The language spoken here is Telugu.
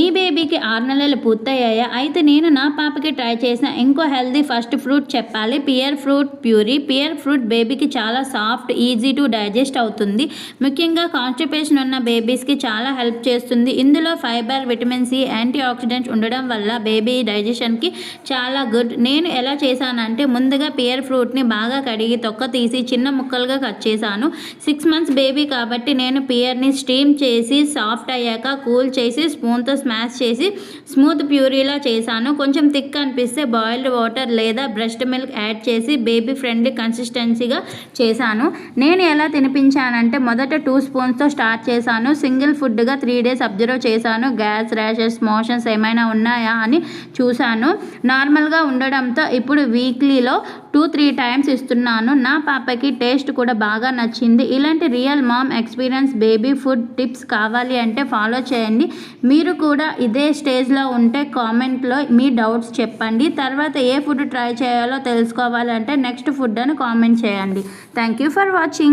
మీ బేబీకి 6 నెలలు పూర్తయ్యాయా? అయితే నేను నా పాపకి ట్రై చేసిన ఇంకో హెల్దీ ఫస్ట్ ఫ్రూట్ చెప్పాలి. Pear fruit puree. Pear fruit బేబీకి చాలా సాఫ్ట్, ఈజీ టు డైజెస్ట్ అవుతుంది. ముఖ్యంగా కాన్స్టిపేషన్ ఉన్న బేబీస్కి చాలా హెల్ప్ చేస్తుంది. ఇందులో fibre, vitamin C, antioxidants ఉండడం వల్ల బేబీ డైజెషన్కి చాలా గుడ్. నేను ఎలా చేశానంటే ముందుగా పియర్ ఫ్రూట్ని బాగా కడిగి తొక్క తీసి చిన్న ముక్కలుగా కట్ చేశాను. 6 months బేబీ కాబట్టి నేను పియర్ని స్టీమ్ చేసి సాఫ్ట్ అయ్యాక కూల్ చేసి స్పూన్తో స్మాష్ చేసి స్మూత్ ప్యూరీలా చేశాను. కొంచెం థిక్ అనిపిస్తే బాయిల్డ్ వాటర్ లేదా బ్రెస్ట్ మిల్క్ యాడ్ చేసి బేబీ ఫ్రెండ్లీ కన్సిస్టెన్సీగా చేశాను. నేను ఎలా తినిపించానంటే మొదట 2 spoonsతో స్టార్ట్ చేశాను. సింగిల్ ఫుడ్గా 3 days అబ్జర్వ్ చేశాను. గ్యాస్, ర్యాషెస్, మోషన్స్ ఏమైనా ఉన్నాయా అని చూశాను. నార్మల్గా ఉండడంతో ఇప్పుడు వీక్లీలో 2-3 times ఇస్తున్నాను. నా పాపకి టేస్ట్ కూడా బాగా నచ్చింది. ఇలాంటి real mom experience baby food tips కావాలి అంటే ఫాలో చేయండి. మీరు కూడా ఇదే స్టేజ్లో ఉంటే కామెంట్లో మీ డౌట్స్ చెప్పండి. తర్వాత ఏ ఫుడ్ ట్రై చేయాలో తెలుసుకోవాలంటే నెక్స్ట్ ఫుడ్ అని కామెంట్ చేయండి. Thank you for watching.